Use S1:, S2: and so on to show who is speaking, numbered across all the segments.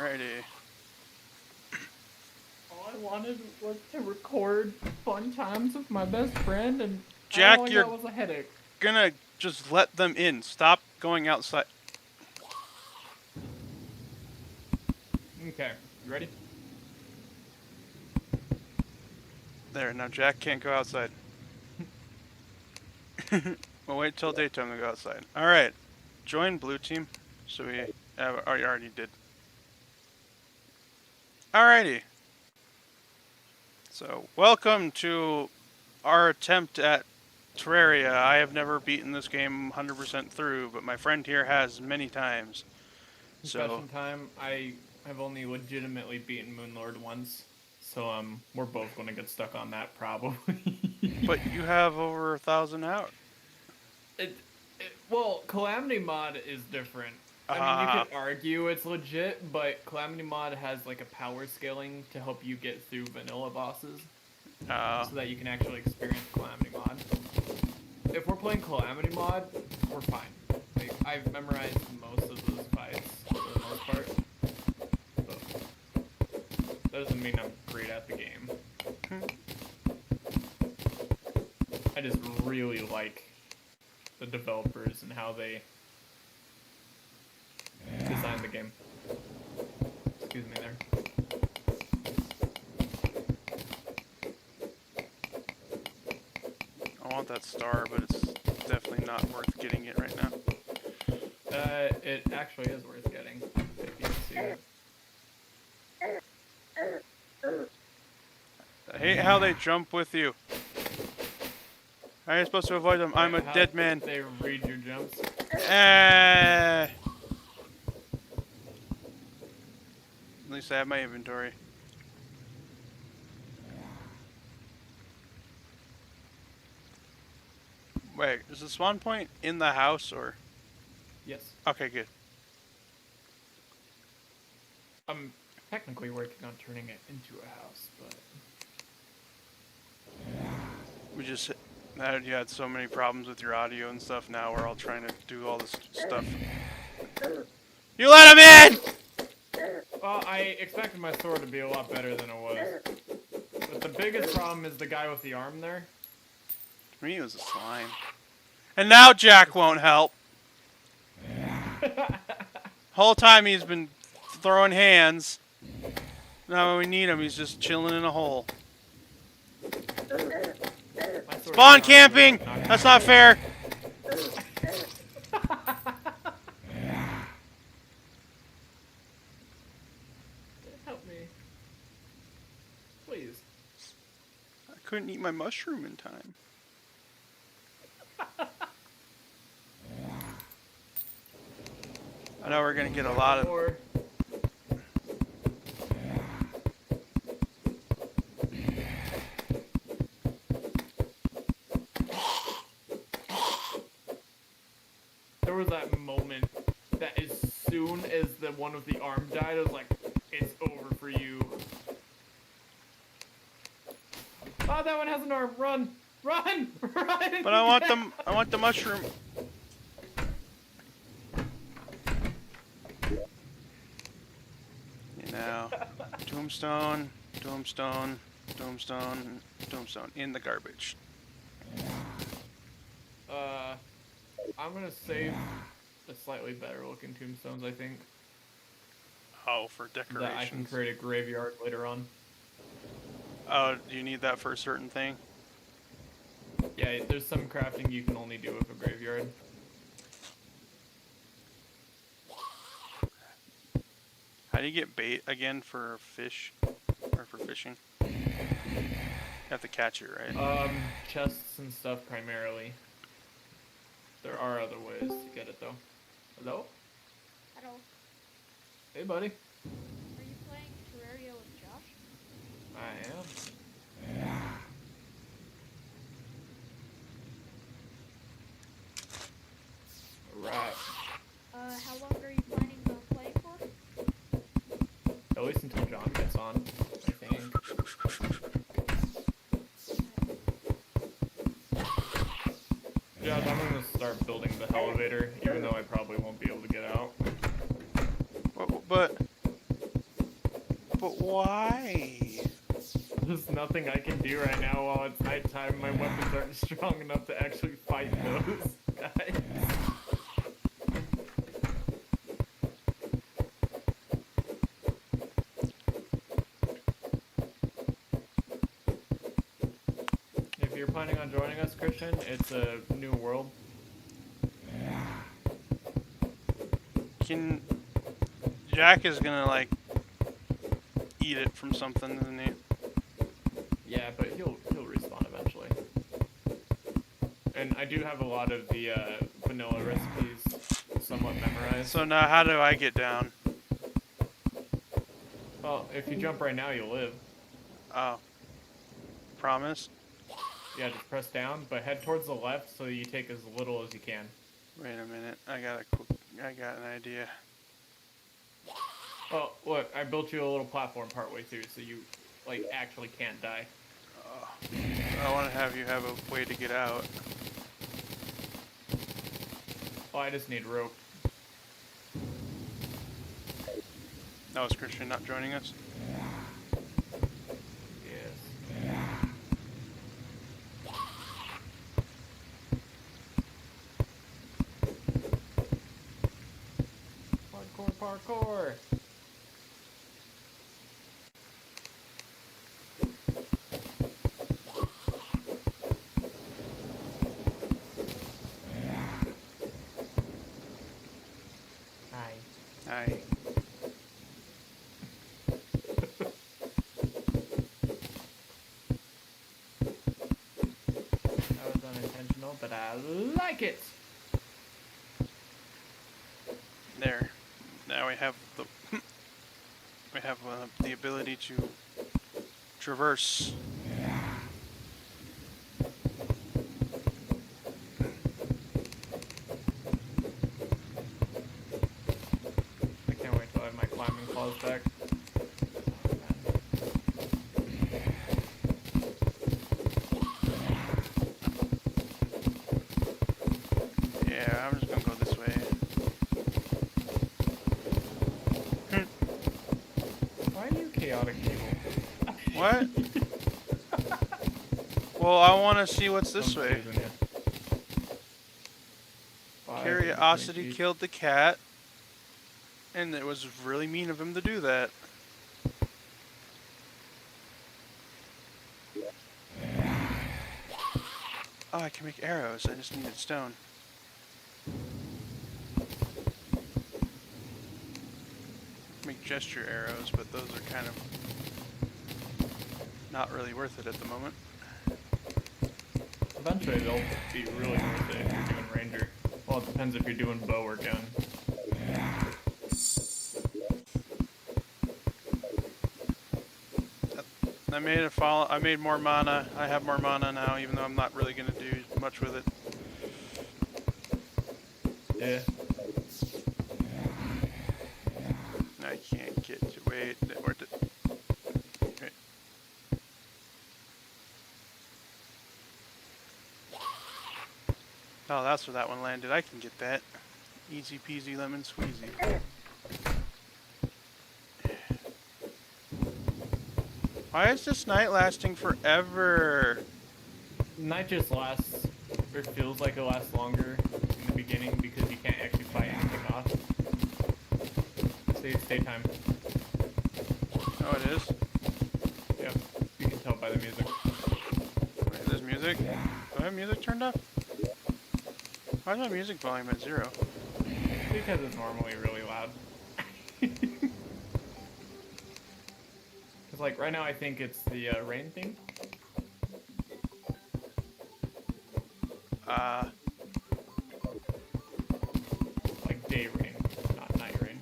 S1: Alrighty.
S2: All I wanted was to record fun times with my best friend, and
S1: Jack,
S2: all I
S1: you're
S2: got was a headache.
S1: gonna just let them in. Stop going outside.
S2: Okay, you ready?
S1: There, now Jack can't go outside. We'll wait till daytime to go outside. Alright. Join blue team. So we already did. Alrighty. So, welcome to our attempt at Terraria. I have never beaten this game 100% through, but my friend here has many times.
S2: Confession time, I have only legitimately beaten Moonlord once, so we're both gonna get stuck on that probably.
S1: But you have over 1,000 out.
S2: Well, Calamity Mod is different. I mean, you could argue it's legit, but Calamity Mod has like a power scaling to help you get through vanilla bosses, so that you can actually experience Calamity Mod. If we're playing Calamity Mod, we're fine. Like, I've memorized most of those fights for the most part. But that doesn't mean I'm great at the game. I just really like the developers and how they designed the game. Excuse me there.
S1: I want that star, but it's definitely not worth getting it right now.
S2: It actually is worth getting, if you can see it.
S1: I hate how they jump with you. How are you supposed to avoid them? I'm a dead man.
S2: They read your jumps.
S1: At least I have my inventory. Wait, is the spawn point in the house or?
S2: Yes.
S1: Okay, good.
S2: I'm technically working on turning it into a house, but
S1: We just you had so many problems with your audio and stuff. Now we're all trying to do all this stuff. You let him in!
S2: well, I expected my sword to be a lot better than it was. But the biggest problem is the guy with the arm there.
S1: To me, it was a slime. And now Jack won't help. Whole time he's been throwing hands. Now when we need him, he's just chilling in a hole. Spawn camping! That's not fair!
S2: Help me. Please.
S1: I couldn't eat my mushroom in time. I know we're gonna get a lot of...
S2: There was that moment that as soon as the one with the arm died, I was like, it's over for you. Oh, that one has an arm. Run! Run! Run!
S1: But I want the mushroom. You know, tombstone, tombstone, tombstone, tombstone in the garbage.
S2: I'm gonna save the slightly better looking tombstones, I think.
S1: Oh, for decorations.
S2: That I can create a graveyard later on.
S1: Oh, do you need that for a certain thing?
S2: Yeah, there's some crafting you can only do with a graveyard.
S1: How do you get bait again for fish? Or for fishing? You have to catch it, right?
S2: Chests and stuff primarily. There are other ways to get it though. Hello?
S3: Hello.
S2: Hey buddy.
S3: Are you playing Terraria with Josh?
S2: I am. Right.
S3: How long are you planning on playing for?
S2: At least until John gets on, I think. Yeah, I'm gonna start building the elevator, even though I probably won't be able to get out.
S1: But Why?
S2: There's nothing I can do right now while it's nighttime. My weapons aren't strong enough to actually fight those guys. If you're planning on joining us, Christian, it's a new world.
S1: Jack is gonna like eat it from something, isn't he?
S2: Yeah, but he'll respawn eventually. And I do have a lot of the vanilla recipes somewhat memorized.
S1: So now how do I get down?
S2: Well, if you jump right now, you'll live.
S1: Oh. Promise?
S2: Yeah, just press down, but head towards the left so you take as little as you can.
S1: Wait a minute. I got an idea.
S2: Oh, look, I built you a little platform partway through so you, like, actually can't die.
S1: I want to have you have a way to get out.
S2: Oh, I just need rope.
S1: That was Christian not joining us?
S2: Yes. Parkour! Hi.
S1: Aye.
S2: That was unintentional, but I like it!
S1: There. Now we have the ability to traverse.
S2: I can't wait till I have my climbing claws back.
S1: Yeah, I'm just gonna go this way.
S2: Why are you chaotic evil?
S1: What? Well, I want to see what's this
S2: I'm
S1: way.
S2: choosing you.
S1: Curiosity killed the cat, and it was really mean of him to do that. Oh, I can make arrows. I just needed stone. Make gesture arrows, but those are kind of not really worth it at the moment.
S2: Eventually they'll be really worth it if you're doing ranger. Well, it depends if you're doing bow or gun.
S1: I made more mana. I have more mana now, even though I'm not really gonna do much with it.
S2: Yeah.
S1: I can't get to wait. Where did? Wait. Oh, that's where that one landed. I can get that. Easy peasy lemon squeezy. Why is this night lasting forever?
S2: Night just lasts, or feels like it lasts longer in the beginning because you can't actually fight anything off. So it's daytime.
S1: Oh, it is?
S2: Yep, you can tell by the music.
S1: Wait, there's music? Do I have music turned off? Why is my music volume at 0?
S2: Because it's normally really loud. Because like right now I think it's the rain theme. Like day rain, not night rain.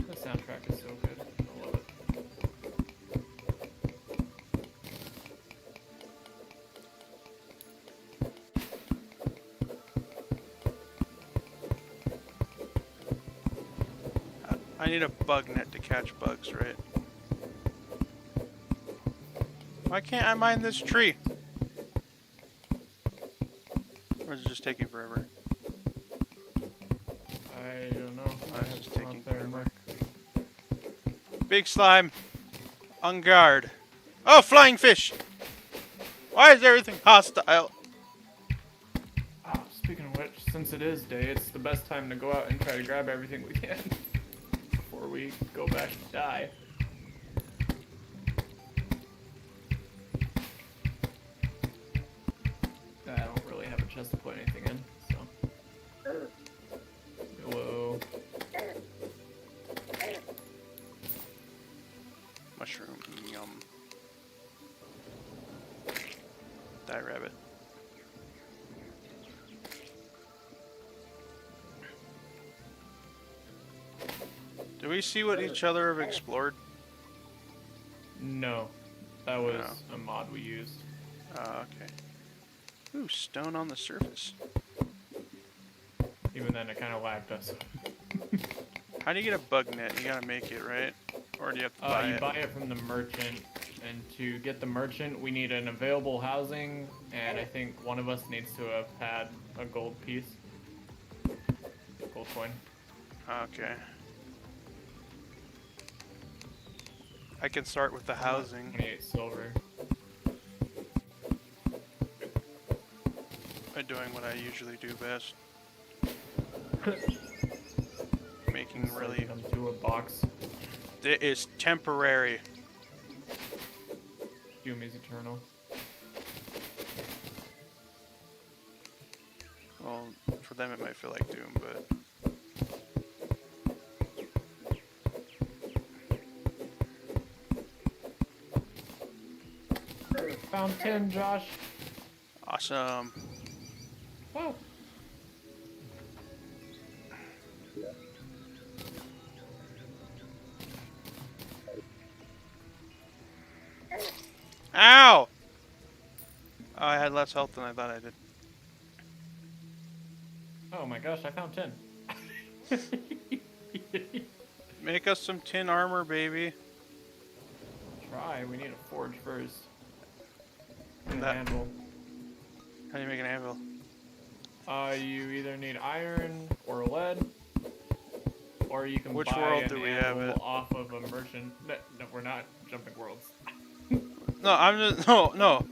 S2: The soundtrack is so good. I love it.
S1: I need a bug net to catch bugs, right? Why can't I mine this tree? Or is it just taking forever?
S2: I don't know.
S1: It's just taking forever.
S2: Look.
S1: Big slime. On guard. Oh, flying fish! Why is everything hostile?
S2: Oh, speaking of which, since it is day, it's the best time to go out and try to grab everything we can before we go back and die. I don't really have a chest to put anything in, so. Hello.
S1: Mushroom, yum. Die, rabbit. Do we see what each other have explored?
S2: No. That was a mod we used.
S1: Okay. Ooh, stone on the surface.
S2: Even then, it kind of lagged us.
S1: How do you get a bug net? You gotta make it, right? Or do you have to buy
S2: You
S1: it?
S2: buy it from the merchant, and to get the merchant, we need an available housing, and I think one of us needs to have had a gold piece. Gold coin.
S1: Okay. I can start with the housing.
S2: 28 silver.
S1: By doing what I usually do best. Making really...
S2: Come to a box.
S1: It is temporary.
S2: Doom is eternal.
S1: Well, for them it might feel like Doom, but...
S2: Found 10, Josh.
S1: Awesome.
S2: Whoa.
S1: Ow! Oh, I had less health than I thought I did.
S2: Oh my gosh, I found 10.
S1: Make us some tin armor, baby.
S2: Try, we need a forge first. And an
S1: That-
S2: anvil.
S1: How do you make an anvil?
S2: You either need iron or lead, or you can
S1: Which
S2: buy
S1: world
S2: an
S1: do we have
S2: anvil
S1: it?
S2: off of a merchant. No, we're not jumping worlds.
S1: No, I'm just... No.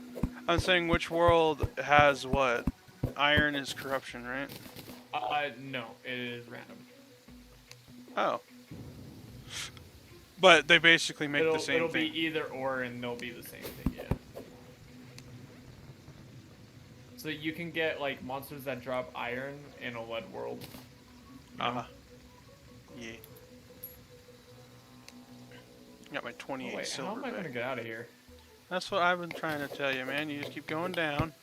S1: I'm saying which world has what? Iron is corruption, right?
S2: No, it is random.
S1: Oh. But they basically make the same
S2: it'll
S1: thing.
S2: be either or, and they'll be the same thing, yeah. So you can get like monsters that drop iron in a lead world. You know?
S1: Yeah. Got my 28
S2: Oh, wait,
S1: silver
S2: how am I
S1: back.
S2: gonna get out of here?
S1: That's what I've been trying to tell you, man. You just keep going down.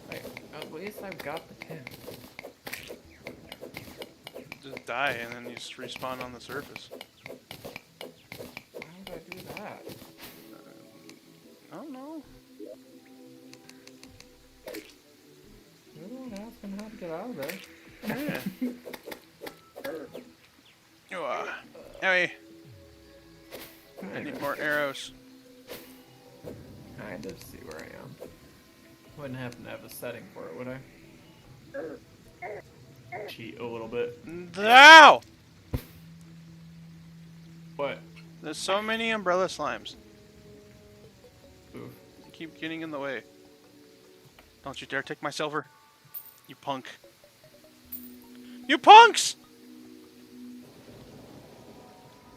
S2: Wait, at least I've got the 10.
S1: Just die and then you just respawn on the surface.
S2: How did I do that?
S1: I don't know.
S2: You're the one asking how to get out of there.
S1: Yeah. Hey, I need more arrows.
S2: Kind of see where I am. Wouldn't happen to have a setting for it, would I? Cheat a little bit.
S1: Ow!
S2: What?
S1: There's so many umbrella slimes.
S2: Oof.
S1: They keep getting in the way. Don't you dare take my silver. You punk. You punks!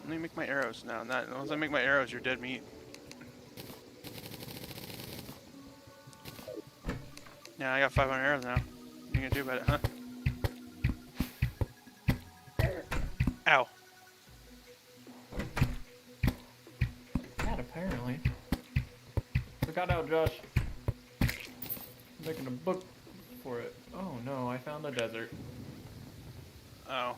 S1: Let me make my arrows now. Once I make my arrows, you're dead meat. Yeah, I got 500 arrows now. What are you gonna do about it, huh? Ow.
S2: Yeah, apparently. Look out, Josh. I'm making a book for it. Oh no, I found a desert.
S1: Oh.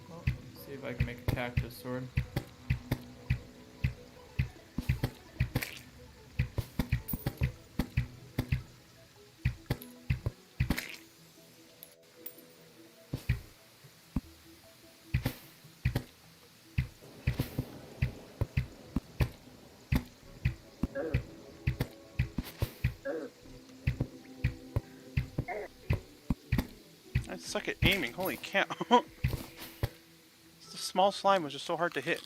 S2: Well, let's see if I can make a cactus sword.
S1: I suck at aiming. Holy cow! The small slime was just so hard to hit.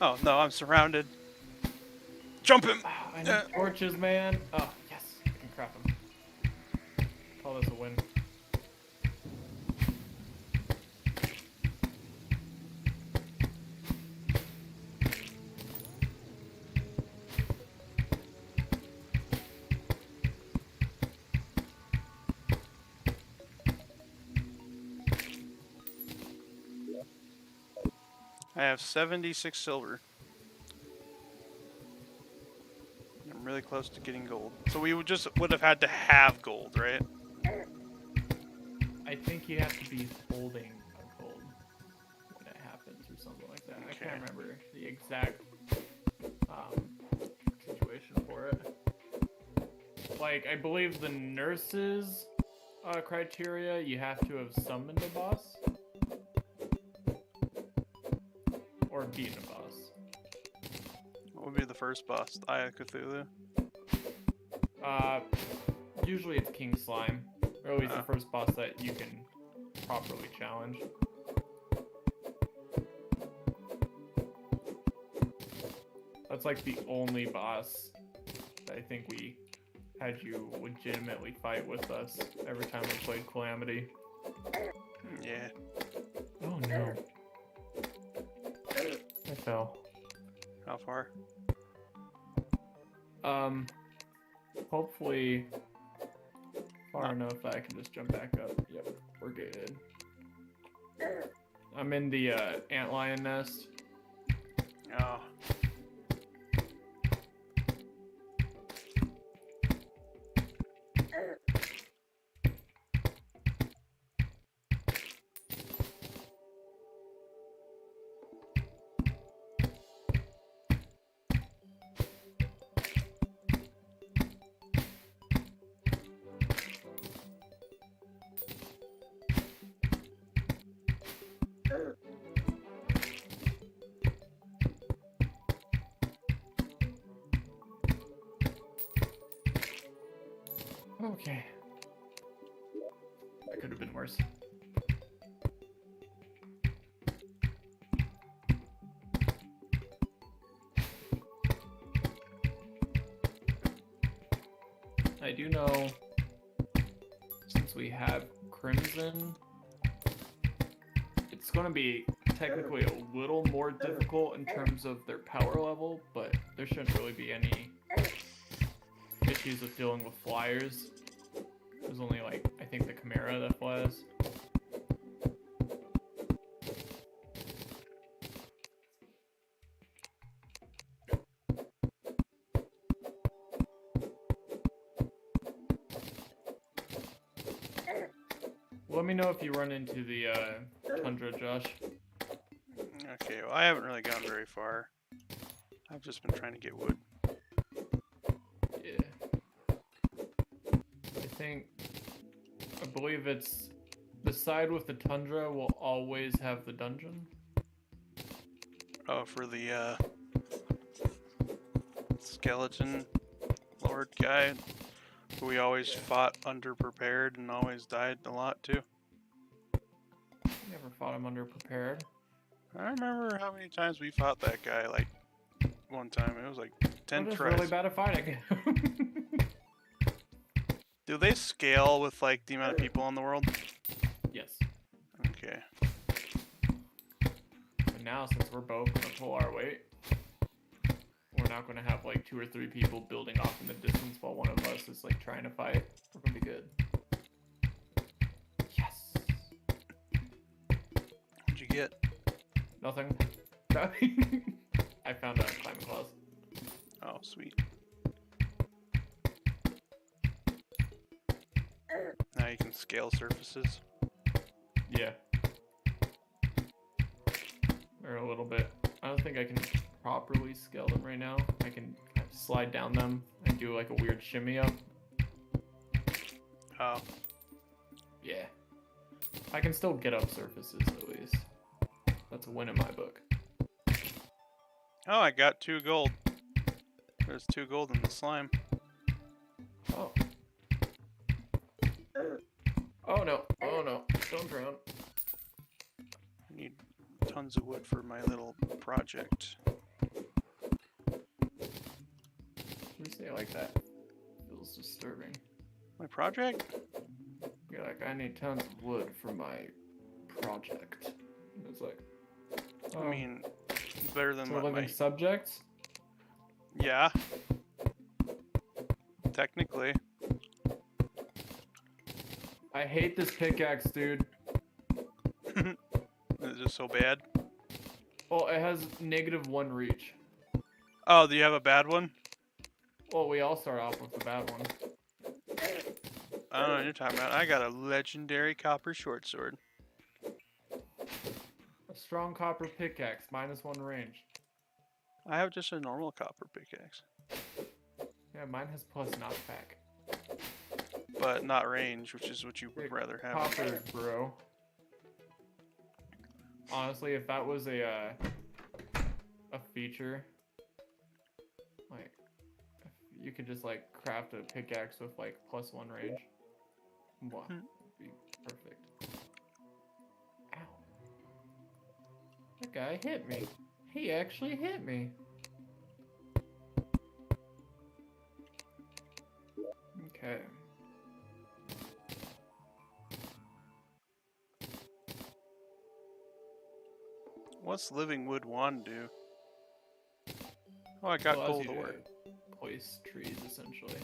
S1: Oh no, I'm surrounded. Jump him!
S2: I need torches, man. Oh, yes. I can craft them. Call this a win.
S1: I have 76 silver. I'm really close to getting gold. So we would have had to have gold, right?
S2: I think you have to be holding a gold when it happens or something like that.
S1: Okay.
S2: I can't remember the exact situation for it. Like, I believe the nurse's criteria, you have to have summoned a boss. Or beaten a boss.
S1: What would be the first boss? Eye of Cthulhu?
S2: Usually it's King Slime. Or at least the first boss that you can properly challenge. That's like the only boss that I think we had you legitimately fight with us every time we played Calamity.
S1: Yeah.
S2: Oh no. I fell.
S1: How far?
S2: Hopefully far enough that I can just jump back up. Yep, we're gated. I'm in the antlion nest.
S1: Oh.
S2: Okay. That could have been worse. I do know, since we have Crimson, it's going to be technically a little more difficult in terms of their power level, but there shouldn't really be any issues with dealing with flyers. There's only, like, I think the Chimera that flies. Let me know if you run into the tundra, Josh.
S1: Okay, well, I haven't really gone very far. I've just been trying to get wood.
S2: Yeah. I believe it's the side with the tundra will always have the dungeon.
S1: Oh, for the skeleton lord guy, who we always fought underprepared and always died a lot too.
S2: Never fought him underprepared.
S1: I remember how many times we fought that guy, like, one time. It was like 10
S2: We're
S1: tries.
S2: really bad at fighting.
S1: Do they scale with, like, the amount of people in the world?
S2: Yes.
S1: Okay.
S2: But now, since we're both going to pull our weight, we're not going to have, like, 2 or 3 people building off in the distance while one of us is, like, trying to fight. We're going to be good. Yes!
S1: What'd you get?
S2: Nothing. I found a climbing clause.
S1: Oh, sweet. Now you can scale surfaces.
S2: Yeah. Or a little bit. I don't think I can properly scale them right now. I can kind of slide down them and do like a weird shimmy up.
S1: Oh.
S2: Yeah. I can still get up surfaces at least. That's a win in my book.
S1: Oh, I got 2 gold. There's 2 gold in the slime.
S2: Oh. Oh no. Oh no. Don't drown.
S1: I need tons of wood for my little project.
S2: You say it like that. Feels disturbing.
S1: My project?
S2: You're like, I need tons of wood for my project. And it's like, oh,
S1: I mean, better than
S2: so
S1: what
S2: living
S1: my...
S2: subjects?
S1: Yeah. Technically.
S2: I hate this pickaxe, dude.
S1: Is it so bad?
S2: Well, it has -1 reach.
S1: Oh, do you have a bad one?
S2: Well, we all start off with the bad one.
S1: I don't know what you're talking about. I got a legendary copper short sword.
S2: A strong copper pickaxe, -1 range.
S1: I have just a normal copper pickaxe.
S2: Yeah, mine has plus knockback.
S1: But not range, which is what you would rather have.
S2: Copper, bro. Honestly, if that was a feature, like, if you could just like craft a pickaxe with like +1 range. Wow, that'd be perfect. Ow. That guy hit me. He actually hit me. Okay.
S1: What's living wood wand do? Oh, I got
S2: Allows
S1: gold
S2: you to
S1: ore.
S2: place trees, essentially.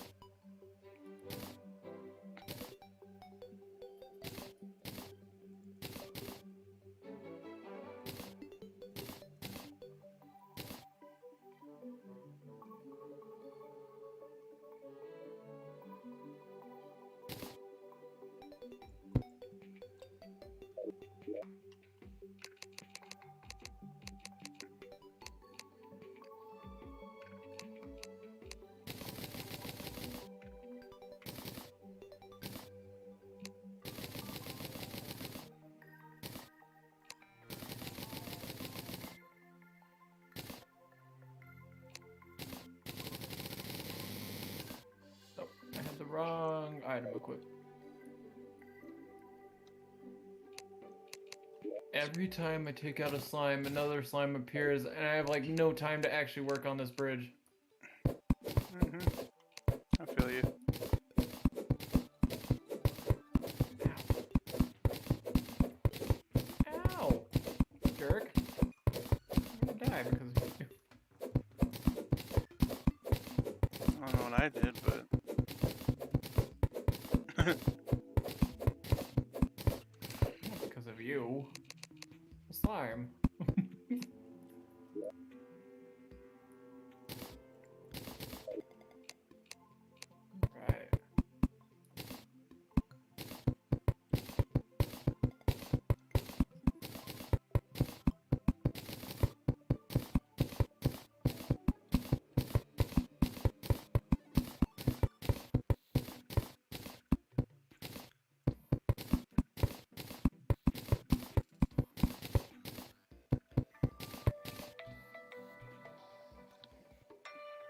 S2: Oh, I had the wrong item equipped. Every time I take out a slime, another slime appears, and I have like no time to actually work on this bridge.
S1: I feel you.
S2: Ow! Jerk. I'm gonna die because of you.
S1: I don't know what I did, but...
S2: Because of you. Slime. Right.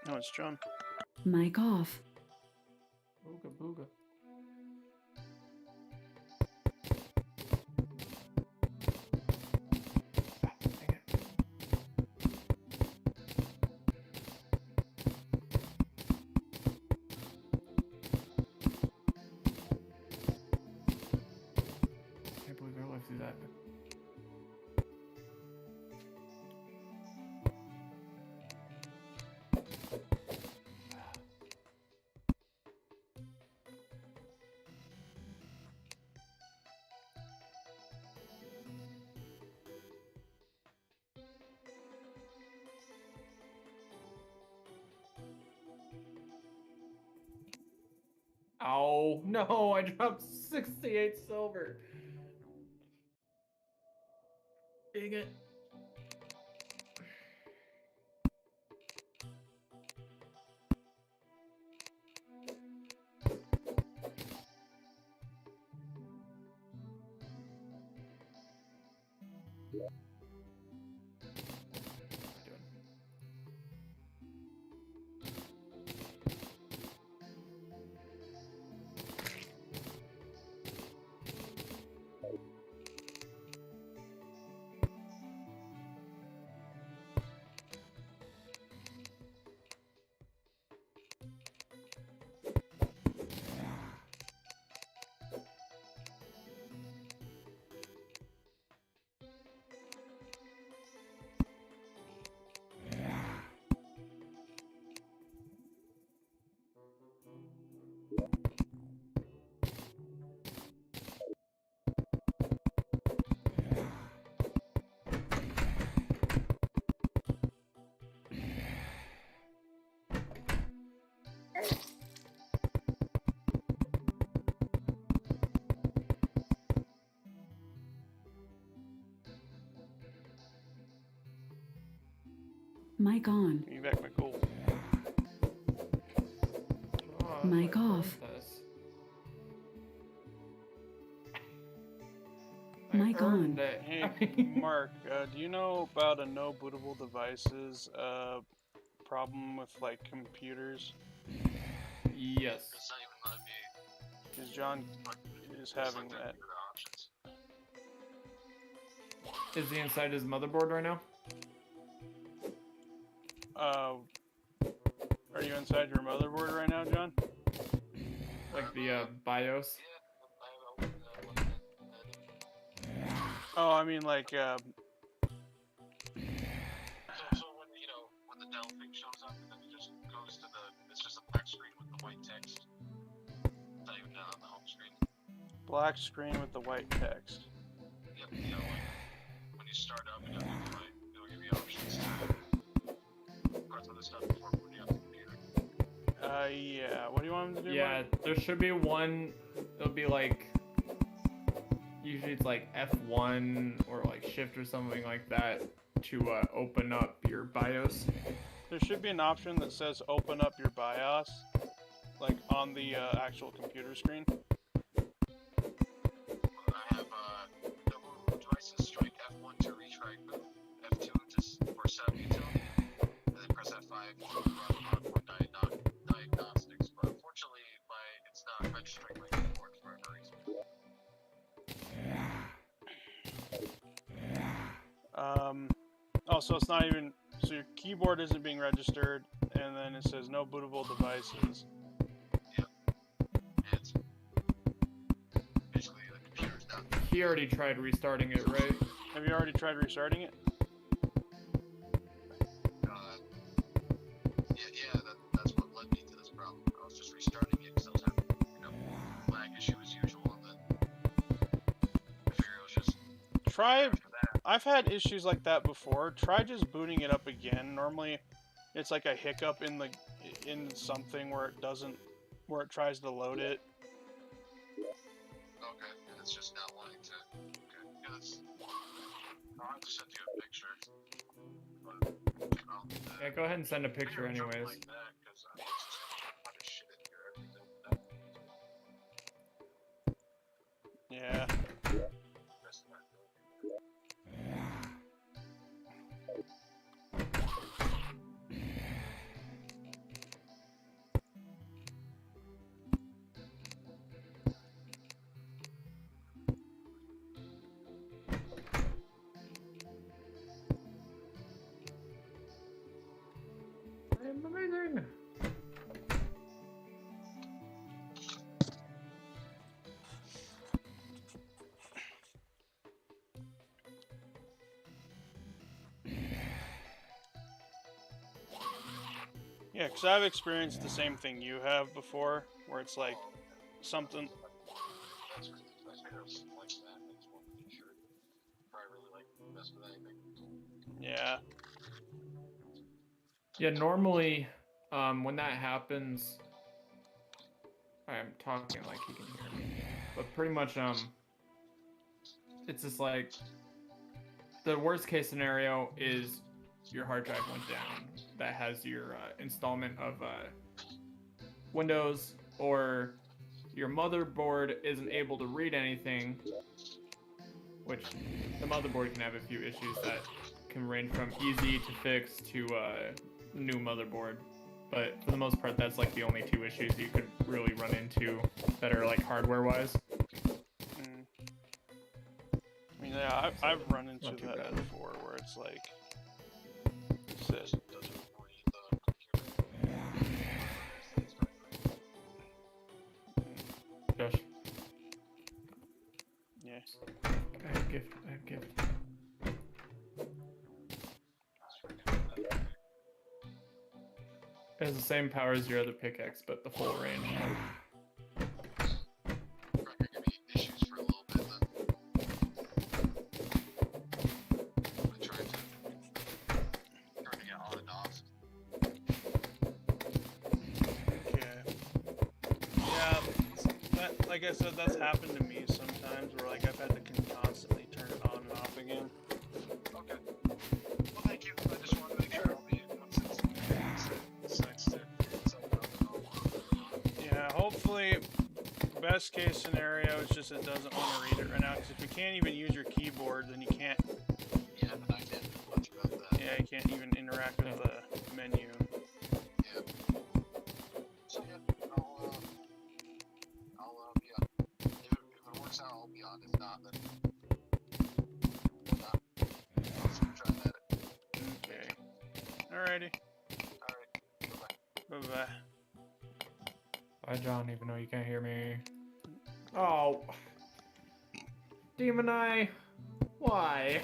S1: No, it's John.
S4: Mic off.
S2: Booga booga. Dang it. Can't believe I lived through that. Ow, no, I dropped 68 silver. Dang it.
S4: Mic on.
S1: Give me back my gold.
S2: Oh,
S4: Mic off. Mic on.
S1: Hey, Mark, do you know about a no bootable devices problem with like computers?
S2: Yes.
S5: It's not even letting me.
S1: Because John is having that.
S2: Is he inside his motherboard right now?
S1: Are you inside your motherboard right now, John?
S2: Like the BIOS?
S1: Oh, I mean like,
S5: So when, when the Dell thing shows up, and then it just goes to it's just a black screen with the white text. It's not even down on the home screen.
S1: black screen with the white text.
S5: Yep, like, when you start up, it'll give you options to parts of the stuff before putting up the computer.
S1: Yeah, what do you want him to do?
S2: Yeah,
S1: Mark?
S2: there should be one, it'll be like, usually it's like F1 or like Shift or something like that to open up your BIOS.
S1: There should be an option that says open up your BIOS, like on the actual computer screen.
S5: I have the devices strike F1 to retry boot, F2 for setup utility, and then press F5 to run for diagnostics. But unfortunately, it's not registering my keyboard for whatever reason.
S1: Oh, so it's not even, so your keyboard isn't being registered, and then it says no bootable devices.
S5: Yep. And it's basically the computer's down.
S2: He already tried restarting it, right?
S1: Have you already tried restarting it?
S5: Yeah, that's what led me to this problem. I was just restarting it because I was having, lag issue as usual, and then I figured it was just
S1: Try, I've had issues like that before. Try just booting it up again. Normally, it's like a hiccup in something where it tries to load it.
S5: Okay, and it's just not wanting to. Okay, I'll have to send you a picture. But,
S2: Yeah, go ahead and send a picture anyways.
S5: like that, 'cause, it's just a bunch of shit in here, everything.
S1: Yeah.
S2: I'm amazing.
S1: Yeah, because I've experienced the same thing you have before, where it's like something.
S5: That's really nice. I like that. I just want to make sure. If I really like mess with anything.
S1: Yeah.
S2: Yeah, normally, when that happens, I'm talking like he can hear me, but pretty much, it's just like, the worst case scenario is your hard drive went down that has your installment of Windows, or your motherboard isn't able to read anything, which the motherboard can have a few issues that can range from easy to fix to new motherboard. But for the most part, that's like the only two issues you could really run into that are like hardware-wise.
S1: Mm. I mean, yeah, I've run into that
S2: bad.
S1: before, where it's like,
S2: Josh,
S1: yeah.
S2: I have gift. I have gift. It has the same power as your other pickaxe, but the full range.
S5: Probably gonna give me issues for a little bit then. I tried to get on and off.
S1: Okay. Yeah, that, like I said, that's happened to me sometimes, where like I've had to constantly turn it on and off again.
S5: Okay. Well, thank you. I just wanted to make sure I'll be
S1: best case scenario is just it doesn't want to read it right now, because if you can't even use your keyboard, then you can't.
S5: Yeah, then I can't do much about that.
S1: Yeah, you can't even interact with the menu.
S5: Yeah. So yeah, I'll be on. If it works out, I'll be on. If not, then not. Let's try that.
S1: Okay. Alrighty.
S5: Alright. Bye-bye.
S1: Bye-bye.
S2: Bye, John, even though you can't hear me. Oh. Demon Eye. Why?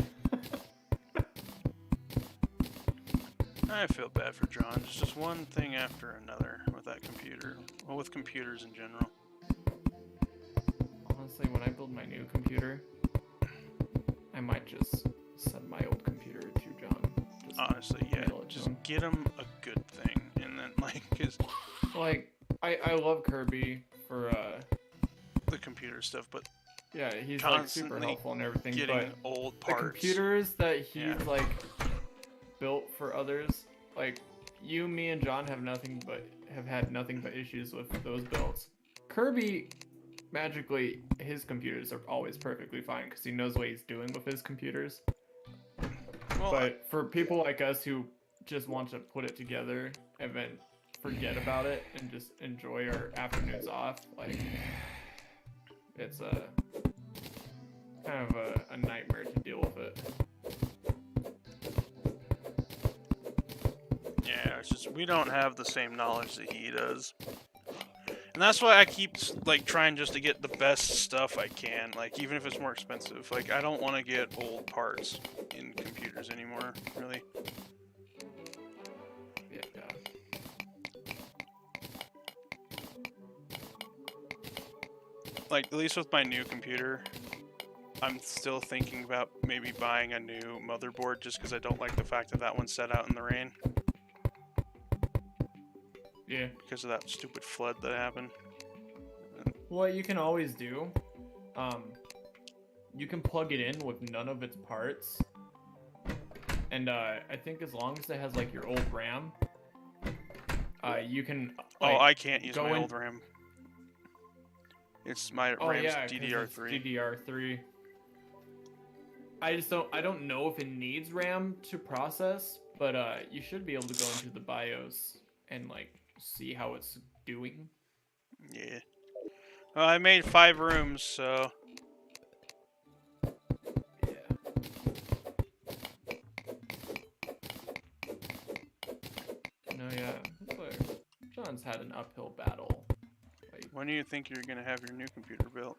S1: I feel bad for John. It's just one thing after another with that computer. Well, with computers in general.
S2: Honestly, when I build my new computer, I might just send my old computer to John. Just
S1: honestly, yeah.
S2: mail it to
S1: Just
S2: him.
S1: get him a good thing. And then, like, cause
S2: Like, I love Kirby for,
S1: the computer stuff, but
S2: yeah, he's like super
S1: constantly
S2: helpful and everything,
S1: getting
S2: but
S1: old
S2: the
S1: parts.
S2: computers that he's
S1: Yeah.
S2: like built for others, like you, me, and John have had nothing but issues with those builds. Kirby, magically, his computers are always perfectly fine because he knows what he's doing with his computers.
S1: Well,
S2: But for people like us who just want to put it together and then forget about it and just enjoy our afternoons off, like it's a kind of a nightmare to deal with it.
S1: yeah, it's just we don't have the same knowledge that he does. And that's why I keep like trying just to get the best stuff I can, like even if it's more expensive. Like I don't want to get old parts in computers anymore, really.
S2: Yeah.
S1: Like at least with my new computer, I'm still thinking about maybe buying a new motherboard just because I don't like the fact that that one's set out in the rain
S2: Yeah.
S1: because of that stupid flood that happened.
S2: What you can always do, you can plug it in with none of its parts, and I think as long as it has like your old RAM, you can. Like,
S1: oh, I can't use my
S2: in-
S1: old RAM. It's my
S2: Oh
S1: RAM's
S2: yeah, 'cause it's
S1: DDR3.
S2: DDR3. I don't know if it needs RAM to process, but you should be able to go into the BIOS and like see how it's doing.
S1: Yeah. Well, I made 5 rooms, so
S2: Yeah. No, yeah. It's like, John's had an uphill battle. Like,
S1: when do you think you're gonna have your new computer built?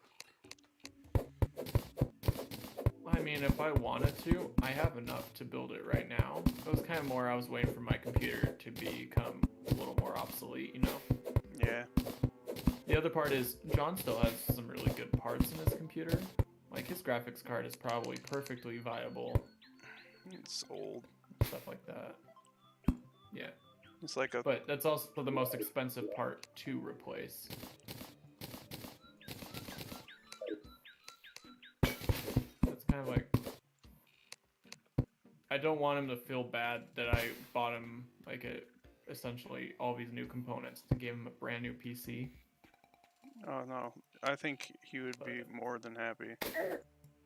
S2: I mean, if I wanted to, I have enough to build it right now. It was kind of more I was waiting for my computer to become a little more obsolete, you know?
S1: Yeah.
S2: The other part is, John still has some really good parts in his computer. Like, his graphics card is probably perfectly viable.
S1: It's old.
S2: Stuff like that. Yeah.
S1: It's like a
S2: But that's also the most expensive part to replace. That's kind of like... I don't want him to feel bad that I bought him, like, essentially all these new components to give him a brand new PC.
S1: oh no. I think he would be more than happy.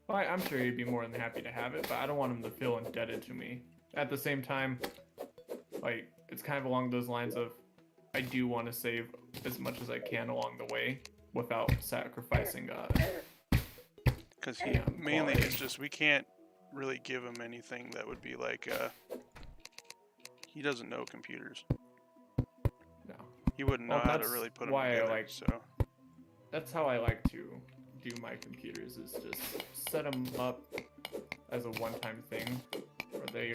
S2: Well, I'm sure he'd be more than happy to have it, but I don't want him to feel indebted to me. At the same time, like, it's kind of along those lines of, I do want to save as much as I can along the way without sacrificing,
S1: Because he
S2: Yeah,
S1: mainly
S2: quality.
S1: it's just we can't really give him anything that would be like he doesn't know computers.
S2: no.
S1: He wouldn't know
S2: Well,
S1: how to
S2: that's
S1: really put them
S2: why I
S1: together.
S2: like-
S1: So
S2: That's how I like to do my computers, is just set them up as a one-time thing, where they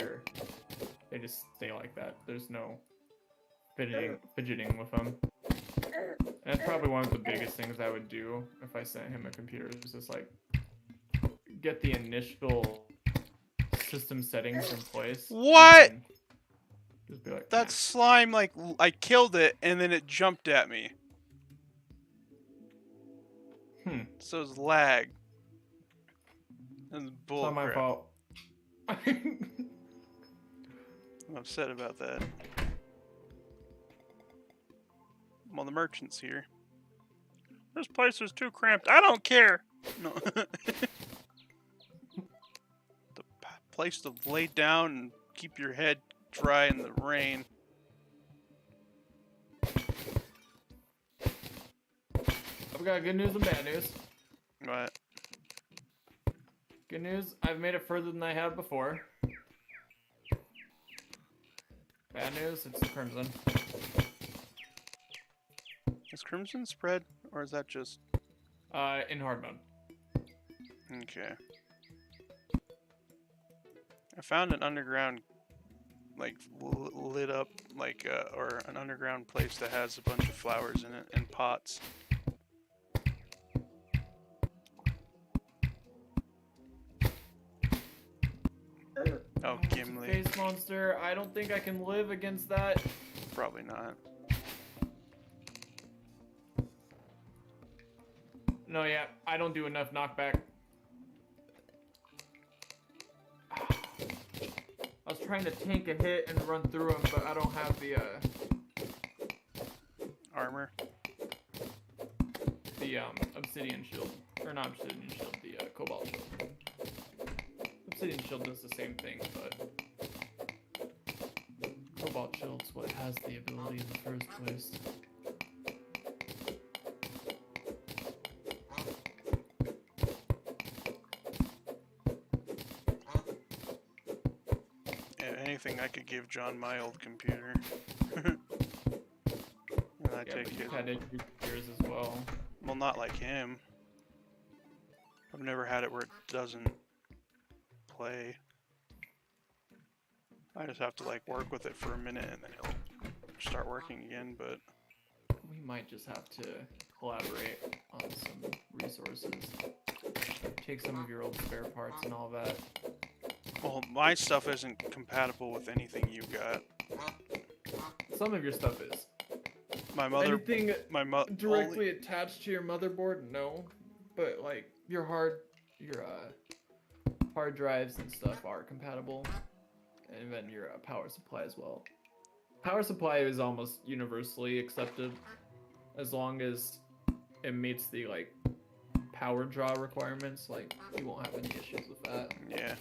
S2: just stay like that. There's no fidgeting with them. And that's probably one of the biggest things I would do if I sent him a computer, is just like get the initial system settings in place. and
S1: What?
S2: then Just be like,
S1: that slime, like I killed it and then it jumped at me.
S2: nah.
S1: So it's lag. That's
S2: It's
S1: bull
S2: not my
S1: crap.
S2: fault.
S1: I'm upset about that. Well, the merchant's here. This place is too cramped. I don't care. No. The place to lay down and keep your head dry in the rain.
S2: I've got good news and bad news.
S1: What?
S2: Good news, I've made it further than I have before. Bad news, it's the Crimson.
S1: Is Crimson spread, or is that just...
S2: In hard mode.
S1: Okay. I found an underground, like, lit up, like, or an underground place that has a bunch of flowers in it, and pots. Oh, Gimli.
S2: Face monster, I don't think I can live against that.
S1: Probably not.
S2: No, yeah, I don't do enough knockback. I was trying to tank a hit and run through him, but I don't have the,
S1: Armor.
S2: The, obsidian shield. Or not obsidian shield, the, cobalt shield. Obsidian shield does the same thing, but... Cobalt shield's what has the ability in the first place.
S1: Anything I could give John my old computer. And I
S2: Yeah,
S1: take
S2: but you've
S1: it.
S2: had it yours as well.
S1: Well, not like him. I've never had it where it doesn't play. I just have to like work with it for a minute and then it'll start working again, but...
S2: We might just have to collaborate on some resources. Take some of your old spare parts and all that.
S1: Well, my stuff isn't compatible with anything you got.
S2: Some of your stuff is.
S1: My mother...
S2: Anything
S1: my
S2: directly attached to your motherboard, no. But like your hard drives and stuff are compatible, and then your power supply as well. Power supply is almost universally accepted as long as it meets the like power draw requirements. Like you won't have any issues with that.
S1: Yeah.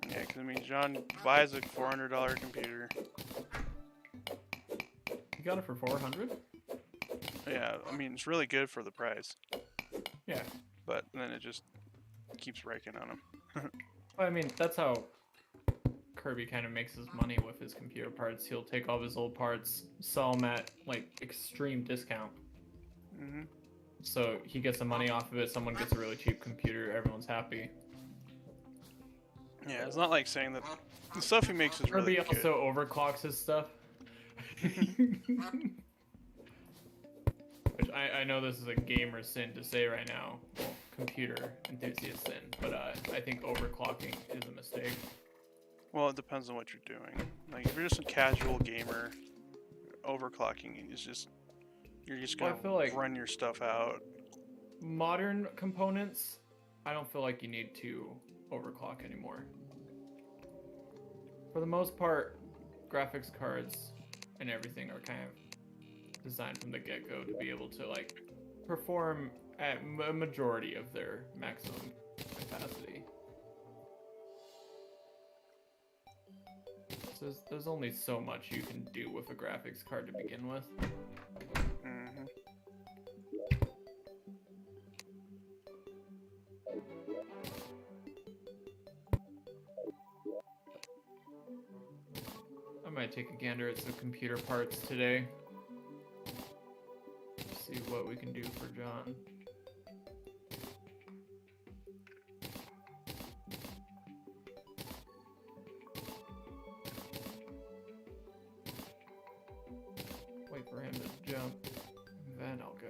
S1: Yeah, because I mean, John buys a $400 computer.
S2: You got it for 400?
S1: Yeah, I mean, it's really good for the price.
S2: Yeah.
S1: But then it just keeps raking on him.
S2: I mean, that's how Kirby kind of makes his money with his computer parts. He'll take all of his old parts, sell them at like extreme discount.
S1: Mm-hmm.
S2: So he gets some money off of it. Someone gets a really cheap computer. Everyone's happy.
S1: Yeah, it's not like saying that the stuff he makes is really
S2: Kirby
S1: good.
S2: also overclocks his stuff. Which I know this is a gamer sin to say right now. Well, computer enthusiast sin. But I think overclocking is a mistake.
S1: Well, it depends on what you're doing. Like, if you're just a casual gamer, overclocking is just... You're just
S2: Well,
S1: gonna
S2: I feel like
S1: run your stuff out.
S2: modern components, I don't feel like you need to overclock anymore. For the most part, graphics cards and everything are kind of designed from the get-go to be able to like perform at a majority of their maximum capacity. So there's only so much you can do with a graphics card to begin with.
S1: Mm-hmm.
S2: I might take a gander at some computer parts today. See what we can do for John. Wait for him to jump, then I'll go.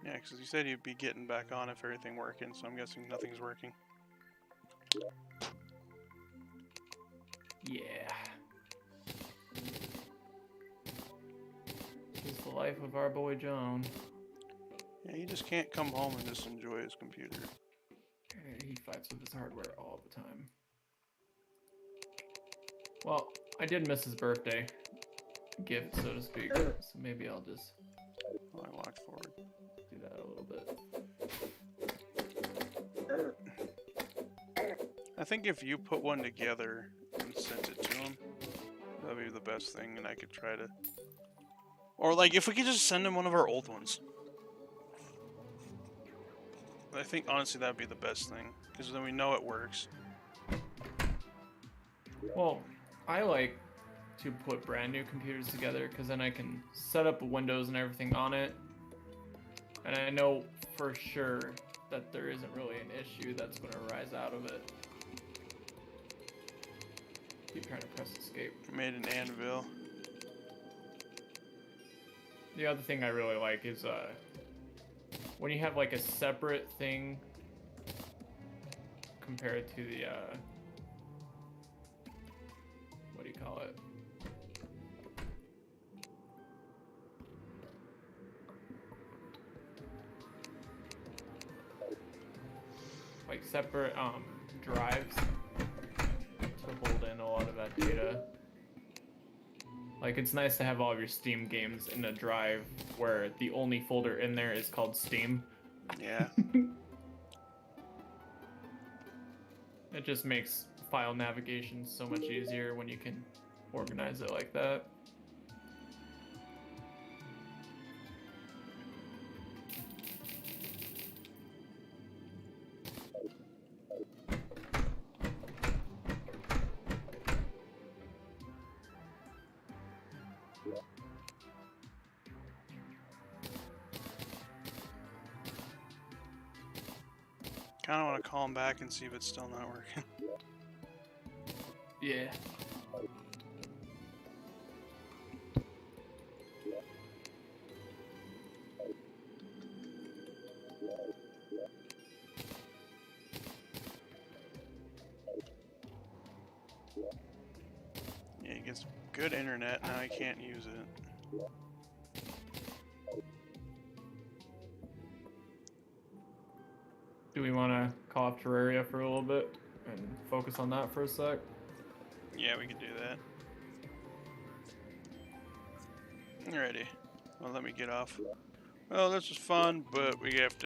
S1: Yeah, because you said you'd be getting back on if everything working, so I'm guessing nothing's working.
S2: Yeah. This is the life of our boy John.
S1: Yeah, you just can't come home and just enjoy his computer.
S2: He fights with his hardware all the time. Well, I did miss his birthday gift, so to speak. So maybe I'll just
S1: Oh, I walked forward.
S2: do that a little bit.
S1: I think if you put one together and sent it to him, that'd be the best thing, and I could try to... Or, like, if we could just send him one of our old ones. I think, honestly, that'd be the best thing, because then we know it works.
S2: Well, I like to put brand new computers together, because then I can set up Windows and everything on it. And I know for sure that there isn't really an issue that's going to arise out of it. Keep trying to press escape.
S1: Made an anvil.
S2: The other thing I really like is when you have like a separate thing compared to the what do you call it? Like separate drives to hold in a lot of that data. Like, it's nice to have all of your Steam games in a drive where the only folder in there is called Steam.
S1: Yeah.
S2: It just makes file navigation so much easier when you can organize it like that.
S1: Kind of want to call him back and see if it's still not working.
S2: Yeah.
S1: Yeah, he gets good internet, now he can't use it.
S2: Do we want to call off Terraria for a little bit and focus on that for a sec?
S1: Yeah, we could do that. Alrighty. Well, let me get off. Well, this was fun, but we have to